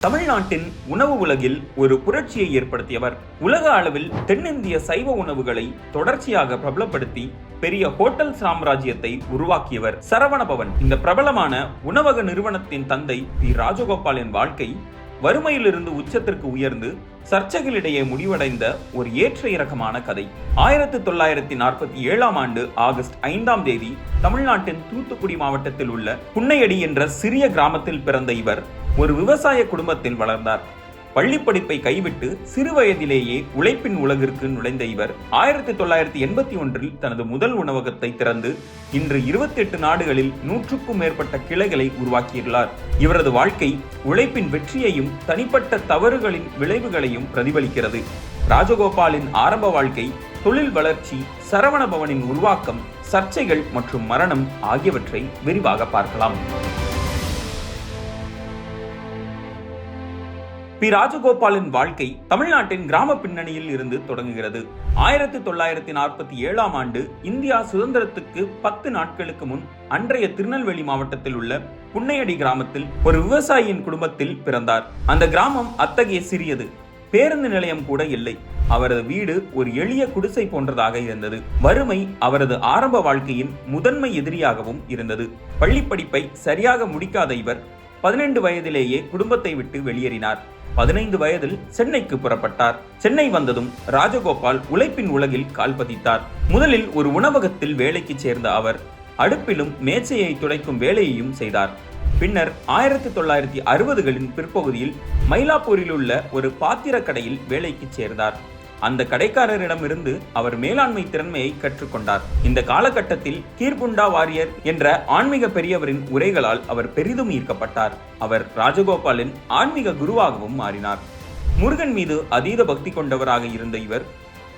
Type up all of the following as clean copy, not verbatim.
தமிழ்நாட்டின் உணவு உலகில் ஒரு புரட்சியை ஏற்படுத்தியவர். உலக அளவில் தென்னிந்திய சைவ உணவுகளை தொடர்ச்சியாக பிரபலப்படுத்தி பெரிய ஹோட்டல் சாம்ராஜ்யத்தை உருவாக்கியவர் சரவணபவன். இந்த பிரபலமான உணவக நிறுவனத்தின் தந்தை பி. ராஜகோபாலின் வாழ்க்கை வறுமையிலிருந்து உச்சத்திற்கு உயர்ந்து சர்ச்சைகளிடையே முடிவடைந்த ஒரு ஏற்ற இறக்கமான கதை. 1947 ஆண்டு ஆகஸ்ட் 5ஆம் தேதி தமிழ்நாட்டின் தூத்துக்குடி மாவட்டத்தில் உள்ள புன்னையடி என்ற சிறிய கிராமத்தில் பிறந்த இவர் ஒரு விவசாய குடும்பத்தில் வளர்ந்தார். பள்ளி படிப்பை கைவிட்டு சிறு வயதிலேயே உழைப்பின் உலகிற்கு நுழைந்த இவர் 1981 தனது முதல் உணவகத்தை திறந்து இன்று 28 நாடுகளில் 100க்கும் மேற்பட்ட கிளைகளை உருவாக்கியுள்ளார். இவரது வாழ்க்கை உழைப்பின் வெற்றியையும் தனிப்பட்ட தவறுகளின் விளைவுகளையும் பிரதிபலிக்கிறது. ராஜகோபாலின் ஆரம்ப வாழ்க்கை, தொழில் வளர்ச்சி, சரவணபவனின் உருவாக்கம், சர்ச்சைகள் மற்றும் மரணம் ஆகியவற்றை விரிவாக பார்க்கலாம். பி. ராஜகோபாலின் வாழ்க்கை தமிழ்நாட்டின் கிராம பின்னணியில் இருந்து தொடங்குகிறது. 1947 ஆண்டு இந்தியா சுதந்திரத்துக்கு 10 நாட்களுக்கு முன் அன்றைய திருநெல்வேலி மாவட்டத்தில் உள்ள புன்னையடி கிராமத்தில் ஒரு விவசாயியின் குடும்பத்தில் பிறந்தார். அந்த கிராமம் அத்தகைய சிறியது. பேருந்து நிலையம் கூட இல்லை. அவரது வீடு ஒரு எளிய குடிசை போன்றதாக இருந்தது. வறுமை அவரது ஆரம்ப வாழ்க்கையின் முதன்மை எதிரியாகவும் இருந்தது. பள்ளி படிப்பை சரியாக முடிக்காத இவர் 12 வயதிலேயே குடும்பத்தை விட்டு வெளியேறினார். 15 வயதில் சென்னைக்கு புறப்பட்டார். சென்னை வந்ததும் ராஜகோபால் உழைப்பின் உலகில் கால் பதித்தார். முதலில் ஒரு உணவகத்தில் வேலைக்கு சேர்ந்த அவர் அடுப்பிலும் மேசையை துடைக்கும் வேலையையும் செய்தார். பின்னர் 1960களின் பிற்பகுதியில் மயிலாப்பூரில் உள்ள ஒரு பாத்திர கடையில் வேலைக்கு சேர்ந்தார். அந்த கடைக்காரரிடமிருந்து அவர் மேலாண்மை திறன்மையை கற்றுக்கொண்டார். இந்த காலகட்டத்தில் கீர்புண்டா வாரியர் என்ற ஆன்மீக பெரியவரின் உரைகளால் அவர் பெரிதும் ஈர்க்கப்பட்டார். அவர் ராஜகோபாலின் ஆன்மீக குருவாகவும் மாறினார். முருகன் மீது அதீத பக்தி கொண்டவராக இருந்த இவர்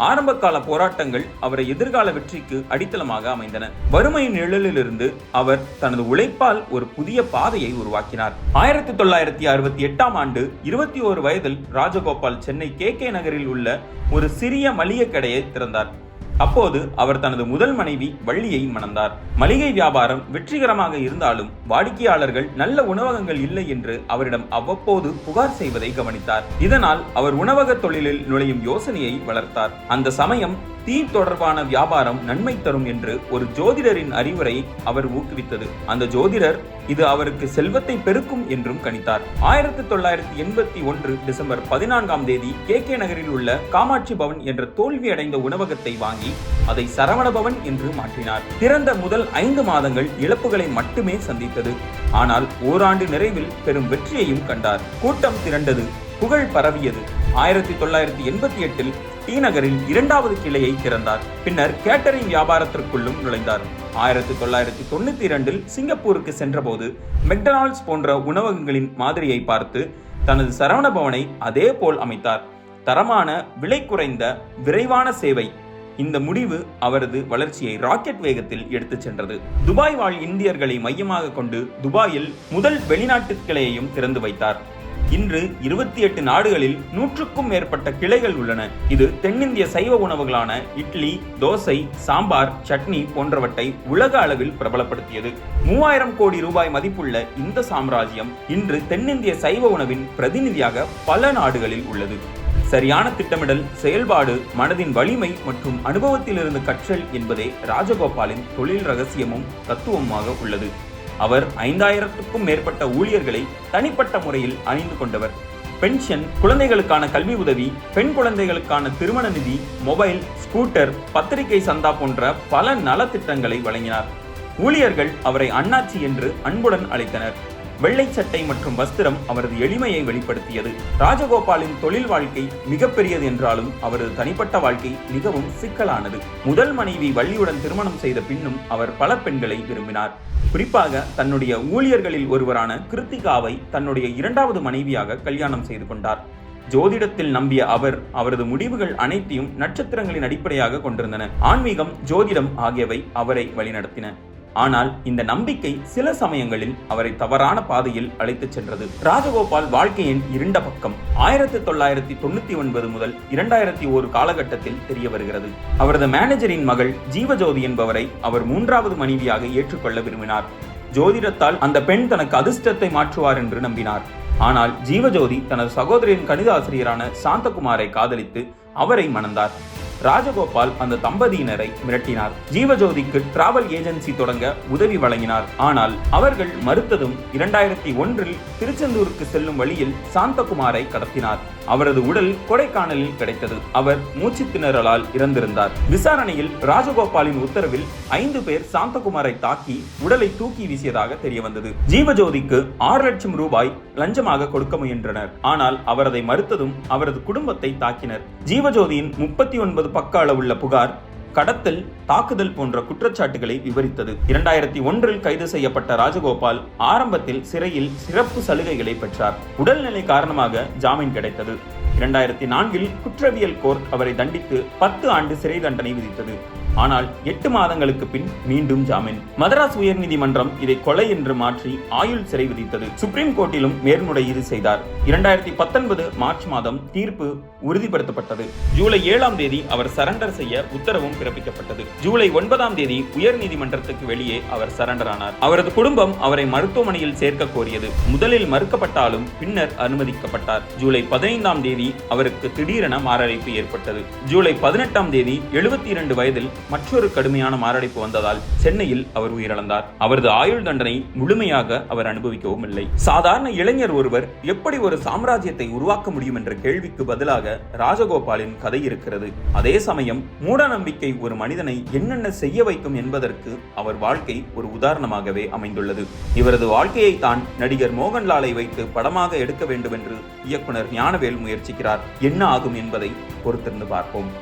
ஆரம்ப கால போராட்டங்கள் அவரை எதிர்கால வெற்றிக்கு அடித்தளமாக அமைந்தன. வறுமையின் நிழலிலிருந்து அவர் தனது உழைப்பால் ஒரு புதிய பாதையை உருவாக்கினார். 1968ஆம் ஆண்டு 21 வயதில் ராஜகோபால் சென்னை KK நகரில் உள்ள ஒரு சிறிய மளிகை கடையை திறந்தார். அப்போது அவர் தனது முதல் மனைவி வள்ளியை மணந்தார். மளிகை வியாபாரம் வெற்றிகரமாக இருந்தாலும் வாடிக்கையாளர்கள் நல்ல உணவகங்கள் இல்லை என்று அவரிடம் அவ்வப்போது புகார் செய்வதை கவனித்தார். இதனால் அவர் உணவக தொழிலில் நுழையும் யோசனையை வளர்த்தார். அந்த சமயம் தீ தொடர்பான வியாபாரம் நன்மை தரும் என்று ஒரு ஜோதிடரின் அறிவுரை அவர் ஊக்குவித்தது. அந்த ஜோதிடர் இது அவருக்கு செல்வத்தை பெருக்கும் என்றும் கணித்தார். 1981 டிசம்பர் 14ஆம் தேதி KK நகரில் உள்ள காமாட்சி பவன் என்ற தோல்வியடைந்த உணவகத்தை வாங்கி அதை சரவணபவன் என்று மாற்றினார். திறந்த முதல் 5 மாதங்கள் இழப்புகளை மட்டுமே சந்தித்தது. ஆனால் ஓராண்டு நிறைவில் பெரும் வெற்றியையும் கண்டார். கூட்டம் திரண்டது, புகழ் பரவியது. 1988இல் டி நகரில் 2வது கிளையை திறந்தார். பின்னர் கேட்டரிங் வியாபாரத்திற்குள்ளும் நுழைந்தார். 1992இல் சிங்கப்பூருக்கு சென்றபோது மெக்டொனால்ட்ஸ் போன்ற உணவகங்களின் மாதிரியை பார்த்து தனது சரவணபவனை அதே போல் அமைத்தார். தரமான, விலை குறைந்த, விரைவான சேவை. இந்த முடிவு அவரது வளர்ச்சியை ராக்கெட் வேகத்தில் எடுத்துச் சென்றது. துபாய் வாழ் இந்தியர்களை மையமாக கொண்டு துபாயில் முதல் வெளிநாட்டு கிளையையும் திறந்து வைத்தார். இன்று 28 நாடுகளில் 100க்கும் மேற்பட்ட கிளைகள் உள்ளன. இது தென்னிந்திய சைவ உணவுகளான இட்லி, தோசை, சாம்பார், சட்னி போன்றவற்றை உலக அளவில் பிரபலப்படுத்தியது. 3000 கோடி ரூபாய் மதிப்புள்ள இந்த சாம்ராஜ்யம் இன்று தென்னிந்திய சைவ உணவின் பிரதிநிதியாக பல நாடுகளில் உள்ளது. சரியான திட்டமிடல், செயல்பாடு, மனதின் வலிமை மற்றும் அனுபவத்திலிருந்து கற்றல் என்பதே ராஜகோபாலின் தொழில் ரகசியமும் தத்துவமாக உள்ளது. அவர் 5000க்கும் மேற்பட்ட ஊழியர்களை தனிப்பட்ட முறையில் அணிந்து கொண்டவர். பென்ஷன், குழந்தைகளுக்கான கல்வி உதவி, பெண் குழந்தைகளுக்கான திருமண நிதி, மொபைல், ஸ்கூட்டர், பத்திரிகை சந்தா போன்ற பல நலத்திட்டங்களை வழங்கினார். ஊழியர்கள் அவரை அண்ணாச்சி என்று அன்புடன் அழைத்தனர். வெள்ளை சட்டை மற்றும் வஸ்திரம் அவரது எளிமையை வெளிப்படுத்தியது. ராஜகோபாலின் தொழில் வாழ்க்கை மிகப்பெரியது என்றாலும் அவரது தனிப்பட்ட வாழ்க்கை மிகவும் சிக்கலானது. முதல் மனைவி வள்ளியுடன் திருமணம் செய்த பின்னும் அவர் பல பெண்களை விரும்பினார். குறிப்பாக தன்னுடைய ஊழியர்களில் ஒருவரான கிருத்திகாவை தன்னுடைய 2வது மனைவியாக கல்யாணம் செய்து கொண்டார். ஜோதிடத்தில் நம்பிய அவர் அவரது முடிவுகள் அனைத்தையும் நட்சத்திரங்களின் அடிப்படையாக கொண்டிருந்தன. ஆன்மீகம், ஜோதிடம் ஆகியவை அவரை வழிநடத்தின. ஆனால் இந்த நம்பிக்கை சில சமயங்களில் அவரை தவறான பாதையில் அழைத்துச் சென்றது. ராஜகோபால் வாழ்க்கையின் இருண்ட பக்கம் 1999 முதல் 2001 காலகட்டத்தில் தெரிய வருகிறது. அவரது மேனேஜரின் மகள் ஜீவஜோதி என்பவரை அவர் 3வது மனைவியாக ஏற்றுக்கொள்ள விரும்பினார். ஜோதிடத்தால் அந்த பெண் தனக்கு அதிர்ஷ்டத்தை மாற்றுவார் என்று நம்பினார். ஆனால் ஜீவஜோதி தனது சகோதரியின் கணித ஆசிரியரான சாந்தகுமாரை காதலித்து அவரை மணந்தார். ராஜகோபால் அந்த தம்பதியினரை மிரட்டினார். ஜீவஜோதிக்கு டிராவல் ஏஜென்சி தொடங்க உதவி வழங்கினார். ஆனால் அவர்கள் மறுத்ததும் 2001 திருச்செந்தூருக்கு செல்லும் வழியில் சாந்தகுமாரை கடத்தினார். அவரது உடல் கொடைக்கானலில் கிடைத்தது. அவர் மூச்சு திணறலால் இறந்திருந்தார். விசாரணையில் ராஜகோபாலின் உத்தரவில் 5 பேர் சாந்தகுமாரை தாக்கி உடலை தூக்கி வீசியதாக தெரியவந்தது. ஜீவஜோதிக்கு 6 லட்சம் ரூபாய் லஞ்சமாக கொடுக்க முயன்றனர். ஆனால் அவர் அதை மறுத்ததும் அவரது குடும்பத்தை தாக்கினர். ஜீவஜோதியின் 39 பக்க அளவுள்ள புகார் கடத்தல், தாக்குதல் போன்ற குற்றச்சாட்டுகளை விவரித்தது. 2001 கைது செய்யப்பட்ட ராஜகோபால் ஆரம்பத்தில் சிறையில் சிறப்பு சலுகைகளை பெற்றார். உடல்நிலை காரணமாக ஜாமீன் கிடைத்தது. 2004 குற்றவியல் கோர்ட் அவரை தண்டித்து 10 ஆண்டு சிறை தண்டனை விதித்தது. ஆனால் 8 மாதங்களுக்கு பின் மீண்டும் ஜாமீன். மதராஸ் உயர்நீதிமன்றம் இதை கொலை என்று மாற்றி ஆயுள் சிறை விதித்தது. சுப்ரீம் கோர்ட்டிலும் மேல்முறையீடு செய்தார். 2019 மார்ச் மாதம் தீர்ப்பு உறுதிப்படுத்தப்பட்டது. ஜூலை 7ஆம் தேதி அவர் சரண்டர் செய்ய உத்தரவும் பிறப்பிக்கப்பட்டது. ஜூலை 9ஆம் தேதி உயர்நீதிமன்றத்துக்கு வெளியே அவர் சரண்டர் ஆனார். அவரது குடும்பம் அவரை மருத்துவமனையில் சேர்க்க கோரியது. முதலில் மறுக்கப்பட்டாலும் பின்னர் அனுமதிக்கப்பட்டார். ஜூலை 15ஆம் தேதி அவருக்கு திடீரென மாரடைப்பு ஏற்பட்டது. ஜூலை 18ஆம் தேதி 72 வயதில் மற்றொரு கடுமையான மாரடைப்பு வந்ததால் சென்னையில் அவர் உயிரிழந்தார். அவரது ஆயுள் தண்டனை முழுமையாக அவர் அனுபவிக்கவும் இல்லை. சாதாரண இளைஞர் ஒருவர் எப்படி ஒரு சாம்ராஜ்யத்தை உருவாக்க முடியும் என்ற கேள்விக்கு பதிலாக ராஜகோபாலின் கதை இருக்கிறது. அதே சமயம் மூட நம்பிக்கை ஒரு மனிதனை என்னென்ன செய்ய வைக்கும் என்பதற்கு அவர் வாழ்க்கை ஒரு உதாரணமாகவே அமைந்துள்ளது. இவரது வாழ்க்கையை தான் நடிகர் மோகன்லாலை வைத்து படமாக எடுக்க வேண்டும் என்று இயக்குனர் ஞானவேல் முயற்சிக்கிறார். என்ன ஆகும் என்பதை பொறுத்திருந்து பார்ப்போம்.